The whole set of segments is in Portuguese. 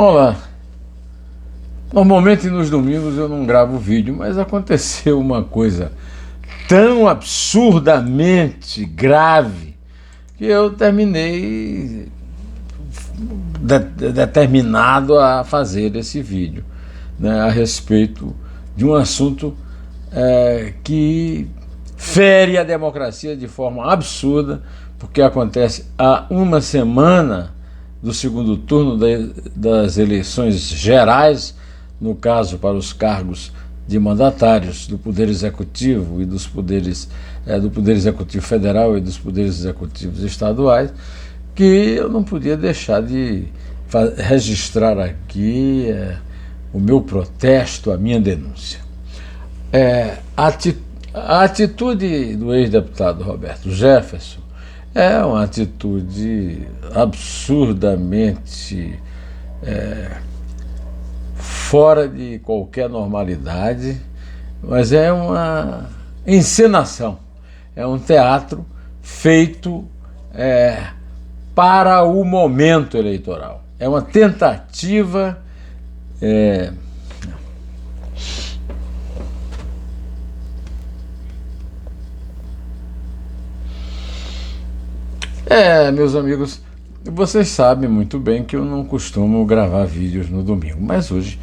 Olá, normalmente nos domingos eu não gravo vídeo, mas aconteceu uma coisa tão absurdamente grave que eu terminei determinado a fazer esse vídeo, né, a respeito de um assunto que fere a democracia de forma absurda, porque acontece há uma semana do segundo turno das eleições gerais, no caso para os cargos de mandatários do Poder Executivo e dos poderes do Poder Executivo Federal e dos poderes executivos estaduais, que eu não podia deixar de registrar aqui o meu protesto, a minha denúncia. A atitude do ex-deputado Roberto Jefferson é uma atitude absurdamente fora de qualquer normalidade, mas é uma encenação, é um teatro feito para o momento eleitoral. É uma tentativa meus amigos, vocês sabem muito bem que eu não costumo gravar vídeos no domingo, mas hoje,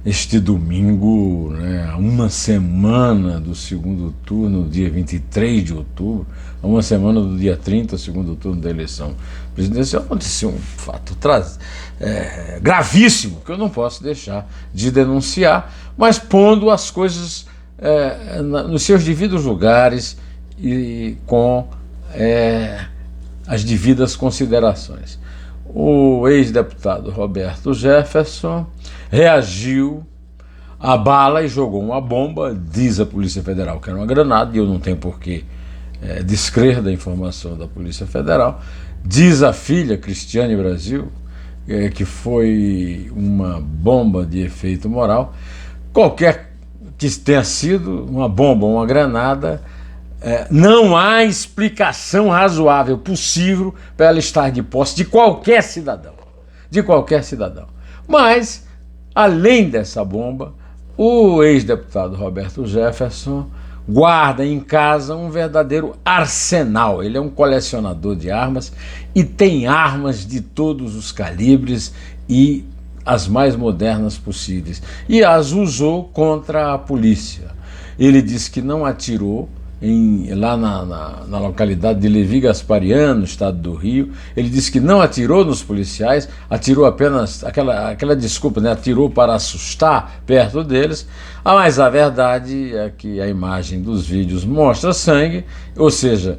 este domingo, né, uma semana do segundo turno, dia 23 de outubro, uma semana do dia 30, segundo turno da eleição presidencial, aconteceu um fato gravíssimo, que eu não posso deixar de denunciar, mas pondo as coisas nos seus devidos lugares e com as devidas considerações. O ex-deputado Roberto Jefferson reagiu à bala e jogou uma bomba. Diz a Polícia Federal que era uma granada, e eu não tenho por que descrer da informação da Polícia Federal. Diz a filha, Cristiane Brasil, que foi uma bomba de efeito moral. Qualquer que tenha sido uma bomba ou uma granada, não há explicação razoável possível para ela estar de posse de qualquer cidadão. Mas, além dessa bomba, o ex-deputado Roberto Jefferson guarda em casa um verdadeiro arsenal. Ele é um colecionador de armas e tem armas de todos os calibres e as mais modernas possíveis. E as usou contra a polícia. Ele disse que não atirou lá na localidade de Levi Gasparian, no estado do Rio. Ele disse que não atirou nos policiais, atirou apenas, aquela desculpa, né? Atirou para assustar perto deles. Mas a verdade é que a imagem dos vídeos mostra sangue, ou seja,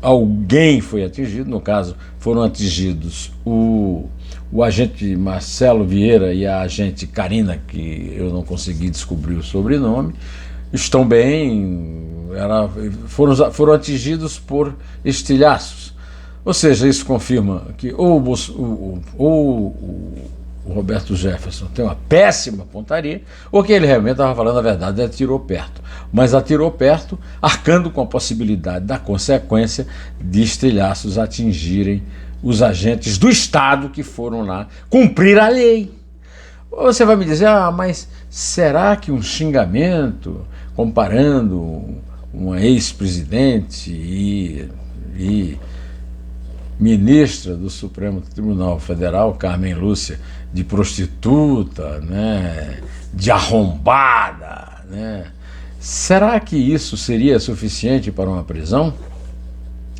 alguém foi atingido. No caso, foram atingidos o agente Marcelo Vieira e a agente Karina, que eu não consegui descobrir o sobrenome. Estão bem, foram atingidos por estilhaços. Ou seja, isso confirma que o Roberto Jefferson tem uma péssima pontaria, ou que ele realmente estava falando a verdade, atirou perto. Mas atirou perto, arcando com a possibilidade da consequência de estilhaços atingirem os agentes do Estado que foram lá cumprir a lei. Você vai me dizer, mas será que um xingamento comparando uma ex-presidente e ministra do Supremo Tribunal Federal, Carmen Lúcia, de prostituta, né, de arrombada, né? Será que isso seria suficiente para uma prisão?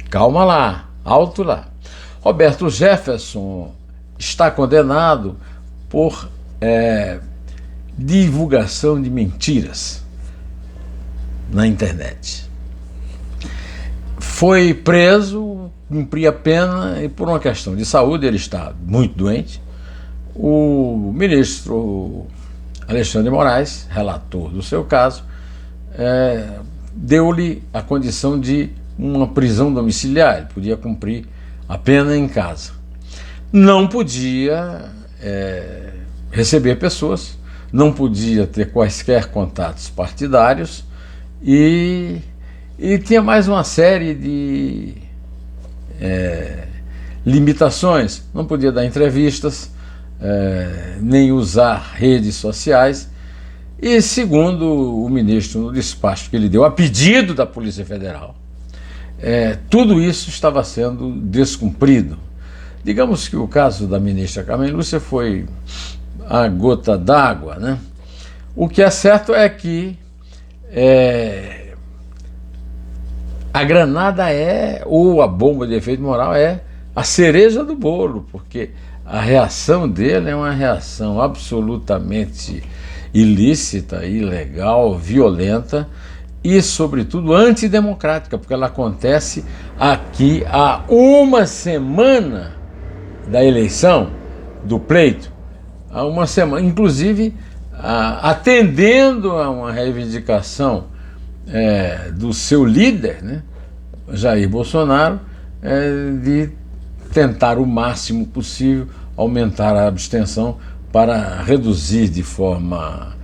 Calma lá, alto lá. Roberto Jefferson está condenado por divulgação de mentiras na internet. Foi preso, cumpria pena, e por uma questão de saúde, ele está muito doente. O ministro Alexandre de Moraes, relator do seu caso, deu-lhe a condição de uma prisão domiciliar. Ele podia cumprir a pena em casa. Não podia receber pessoas, não podia ter quaisquer contatos partidários e tinha mais uma série de limitações. Não podia dar entrevistas, nem usar redes sociais. E segundo o ministro, no despacho que ele deu a pedido da Polícia Federal, tudo isso estava sendo descumprido. Digamos que o caso da ministra Carmen Lúcia foi a gota d'água, né? O que é certo é que a granada ou a bomba de efeito moral a cereja do bolo, porque a reação dele é uma reação absolutamente ilícita, ilegal, violenta e, sobretudo, antidemocrática, porque ela acontece aqui há uma semana da eleição, do pleito, há uma semana, inclusive atendendo a uma reivindicação do seu líder, né, Jair Bolsonaro, de tentar o máximo possível aumentar a abstenção para reduzir de forma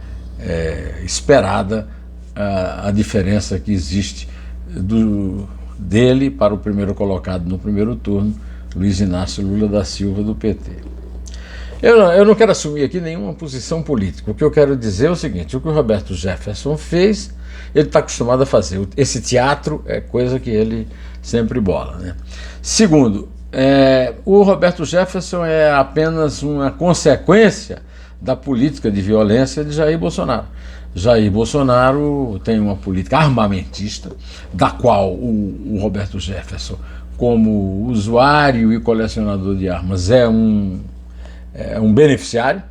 esperada a diferença que existe dele para o primeiro colocado no primeiro turno, Luiz Inácio Lula da Silva, do PT. Eu não quero assumir aqui nenhuma posição política. O que eu quero dizer é o seguinte: o que o Roberto Jefferson fez, ele está acostumado a fazer. Esse teatro é coisa que ele sempre bola, né? Segundo, o Roberto Jefferson é apenas uma consequência da política de violência de Jair Bolsonaro. Jair Bolsonaro tem uma política armamentista, da qual o Roberto Jefferson, como usuário e colecionador de armas, é um beneficiário.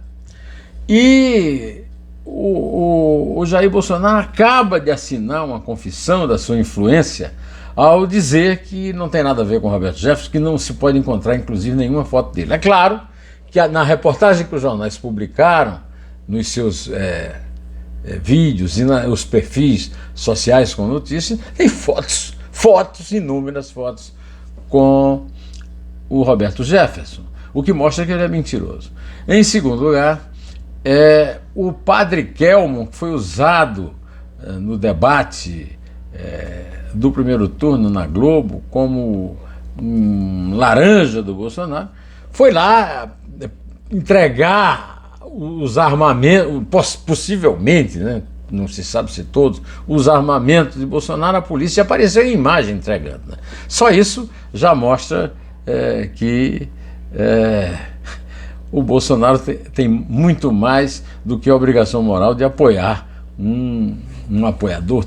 E o Jair Bolsonaro acaba de assinar uma confissão da sua influência ao dizer que não tem nada a ver com o Roberto Jefferson, que não se pode encontrar, inclusive, nenhuma foto dele. É claro que na reportagem que os jornais publicaram, nos seus vídeos e os perfis sociais com notícias, tem fotos, inúmeras fotos com o Roberto Jefferson, o que mostra que ele é mentiroso. Em segundo lugar, o padre Kelmon, que foi usado no debate do primeiro turno na Globo como um laranja do Bolsonaro, foi lá entregar os armamentos, possivelmente, né, não se sabe se todos, os armamentos de Bolsonaro à polícia, e apareceu em imagem entregando, né? Só isso já mostra que o Bolsonaro tem muito mais do que a obrigação moral de apoiar um apoiador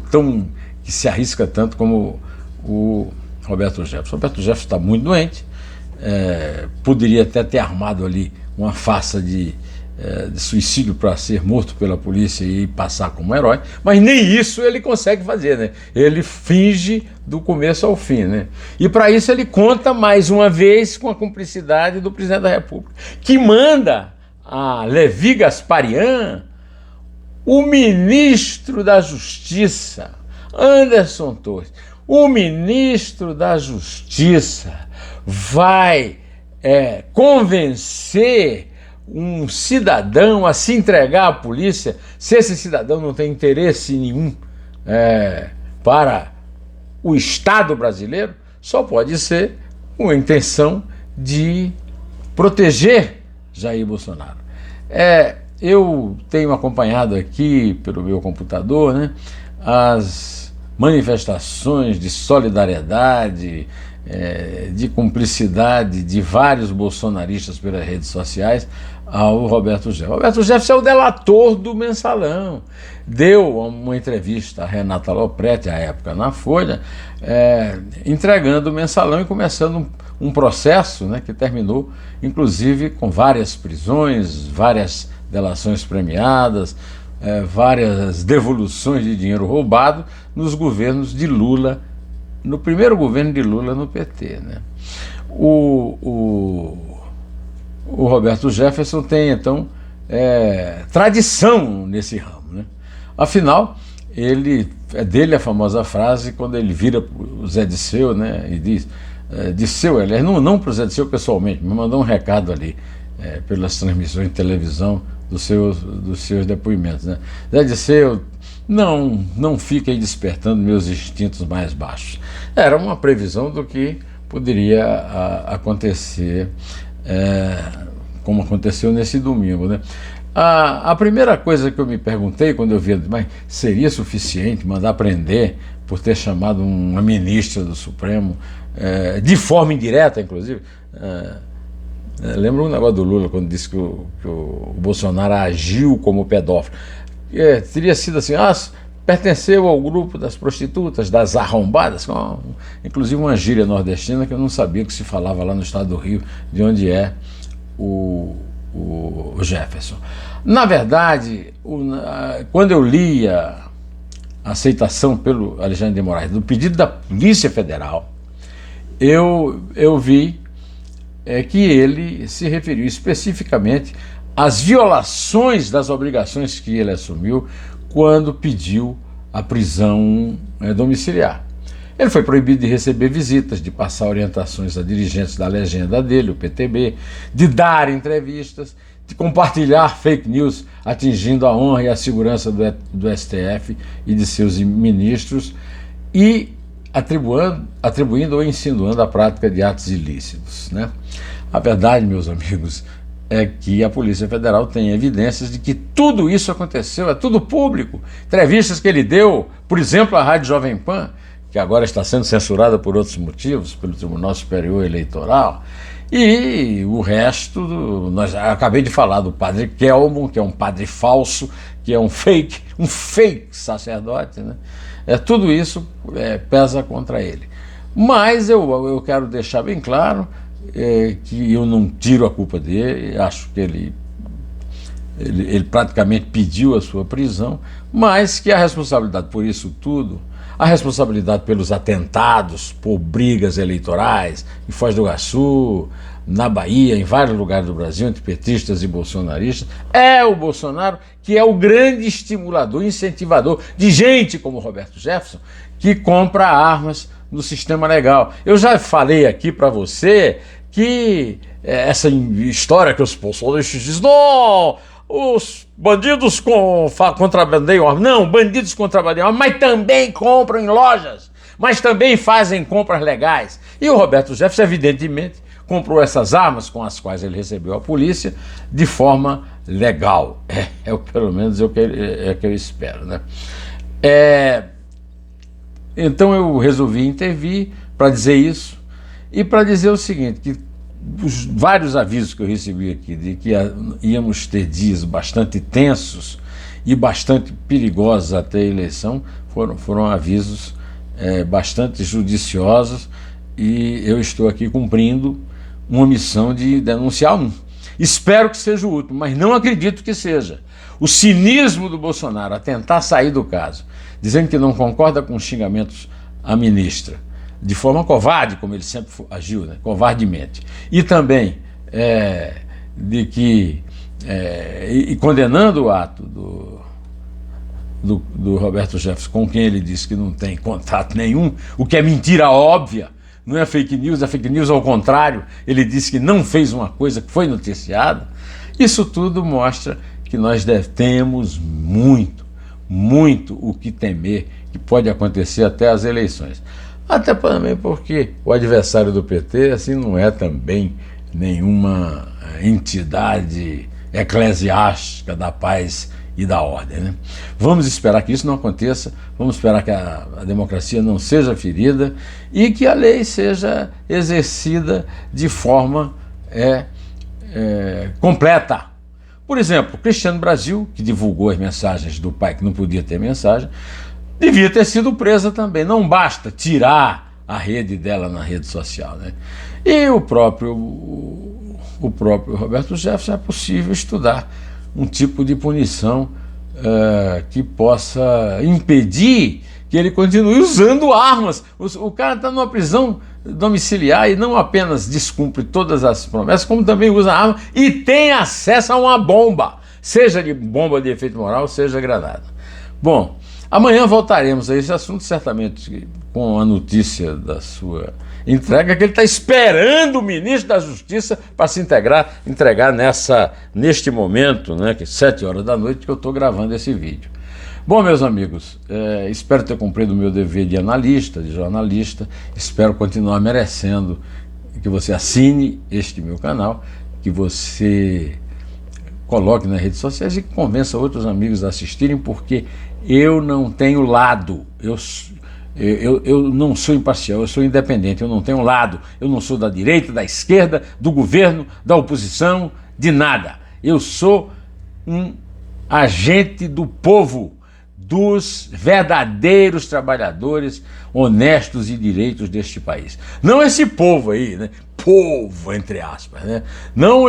que se arrisca tanto como o Roberto Jefferson. O Roberto Jefferson está muito doente, poderia até ter armado ali uma farsa de suicídio para ser morto pela polícia e passar como herói, mas nem isso ele consegue fazer, né? Ele finge do começo ao fim, né? E para isso ele conta mais uma vez com a cumplicidade do presidente da República, que manda a Levi Gasparian, o ministro da Justiça, Anderson Torres, o ministro da Justiça vai convencer um cidadão a se entregar à polícia, se esse cidadão não tem interesse nenhum para o Estado brasileiro, só pode ser com a intenção de proteger Jair Bolsonaro. Eu tenho acompanhado aqui pelo meu computador, né, as manifestações de solidariedade, de cumplicidade de vários bolsonaristas pelas redes sociais ao Roberto Jefferson. Roberto Jefferson é o delator do Mensalão. Deu uma entrevista a Renata Lopretti, à época na Folha, entregando o Mensalão e começando um processo, né, que terminou, inclusive, com várias prisões, várias delações premiadas, várias devoluções de dinheiro roubado nos governos de Lula, no primeiro governo de Lula no PT, né? O Roberto Jefferson tem, então, tradição nesse ramo, né? Afinal, é dele a famosa frase, quando ele vira para o Zé Disseu, né, e diz, Disseu, aliás, não para o Zé Disseu pessoalmente, me mandou um recado ali, pelas transmissões de televisão dos seus depoimentos, né? Zé Disseu, não fique aí despertando meus instintos mais baixos. Era uma previsão do que poderia acontecer como aconteceu nesse domingo, né? A primeira coisa que eu me perguntei quando eu vi, mas seria suficiente mandar prender por ter chamado uma ministra do Supremo, de forma indireta, inclusive? Lembra um negócio do Lula, quando disse que o Bolsonaro agiu como pedófilo? Teria sido assim, pertenceu ao grupo das prostitutas, das arrombadas, inclusive uma gíria nordestina que eu não sabia que se falava lá no estado do Rio, de onde é o Jefferson. Na verdade, quando eu li a aceitação pelo Alexandre de Moraes do pedido da Polícia Federal, eu vi que ele se referiu especificamente às violações das obrigações que ele assumiu quando pediu a prisão domiciliar. Ele foi proibido de receber visitas, de passar orientações a dirigentes da legenda dele, o PTB, de dar entrevistas, de compartilhar fake news atingindo a honra e a segurança do STF e de seus ministros e atribuindo ou insinuando a prática de atos ilícitos, né? A verdade, meus amigos, é que a Polícia Federal tem evidências de que tudo isso aconteceu, é tudo público. Entrevistas que ele deu, por exemplo, à Rádio Jovem Pan, que agora está sendo censurada por outros motivos, pelo Tribunal Superior Eleitoral, e o resto, acabei de falar do padre Kelmon, que é um padre falso, que é um fake sacerdote, né? Tudo isso pesa contra ele. Mas eu quero deixar bem claro que eu não tiro a culpa dele, acho que ele praticamente pediu a sua prisão, mas que a responsabilidade por isso tudo, a responsabilidade pelos atentados, por brigas eleitorais, em Foz do Iguaçu, na Bahia, em vários lugares do Brasil, entre petistas e bolsonaristas, é o Bolsonaro, que é o grande estimulador, incentivador de gente como Roberto Jefferson, que compra armas no sistema legal. Eu já falei aqui para você que essa história que os bolsonaristas dizem, não, os bandidos contrabandeiam armas. Não, bandidos contrabandeiam armas, mas também compram em lojas, mas também fazem compras legais. E o Roberto Jefferson, evidentemente, comprou essas armas com as quais ele recebeu a polícia de forma legal. Pelo menos que eu espero, né? Então eu resolvi intervir para dizer isso e para dizer o seguinte, que os vários avisos que eu recebi aqui de que íamos ter dias bastante tensos e bastante perigosos até a eleição foram avisos bastante judiciosos, e eu estou aqui cumprindo uma missão de denunciar um. Espero que seja o último, mas não acredito que seja. O cinismo do Bolsonaro a tentar sair do caso, dizendo que não concorda com os xingamentos à ministra, de forma covarde, como ele sempre agiu, né? Covardemente. E também e condenando o ato do Roberto Jefferson, com quem ele disse que não tem contato nenhum, o que é mentira óbvia, não é fake news ao contrário, ele disse que não fez uma coisa que foi noticiada. Isso tudo mostra que nós temos muito o que temer, que pode acontecer até as eleições. Até também porque o adversário do PT assim não é também nenhuma entidade eclesiástica da paz e da ordem, né? Vamos esperar que isso não aconteça, vamos esperar que a democracia não seja ferida e que a lei seja exercida de forma completa. Por exemplo, Cristiano Brasil, que divulgou as mensagens do pai que não podia ter mensagem, devia ter sido presa também. Não basta tirar a rede dela na rede social, né? E o próprio Roberto Jefferson, é possível estudar um tipo de punição que possa impedir que ele continue usando armas. O cara está numa prisão domiciliar e não apenas descumpre todas as promessas, como também usa arma e tem acesso a uma bomba, seja de bomba de efeito moral, seja granada. Bom, amanhã voltaremos a esse assunto, certamente com a notícia da sua entrega, que ele está esperando o ministro da Justiça para se entregar neste momento, né, que é 7 horas da noite, que eu estou gravando esse vídeo. Bom, meus amigos, espero ter cumprido o meu dever de analista, de jornalista, espero continuar merecendo que você assine este meu canal que você coloque nas redes sociais e convença outros amigos a assistirem, porque eu não tenho lado, eu não sou imparcial, eu sou independente, eu não tenho lado, eu não sou da direita, da esquerda, do governo, da oposição, de nada. Eu sou um agente do povo, dos verdadeiros trabalhadores honestos e direitos deste país. Não esse povo aí, né? Povo, entre aspas, né? Não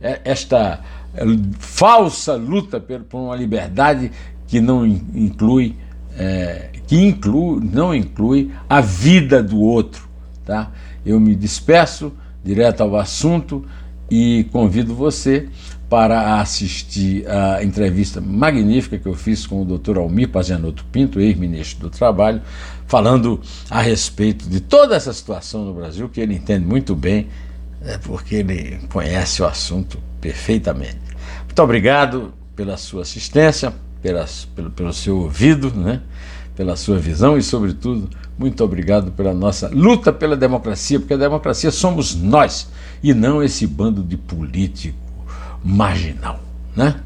esta falsa luta por uma liberdade que não inclui, não inclui a vida do outro, tá? Eu me despeço direto ao assunto e convido você para assistir a entrevista magnífica que eu fiz com o Dr. Almir Pazianotto Pinto, ex-ministro do Trabalho, falando a respeito de toda essa situação no Brasil, que ele entende muito bem, porque ele conhece o assunto perfeitamente. Muito obrigado pela sua assistência, pelo seu ouvido, né? Pela sua visão e, sobretudo, muito obrigado pela nossa luta pela democracia, porque a democracia somos nós e não esse bando de político marginal, né?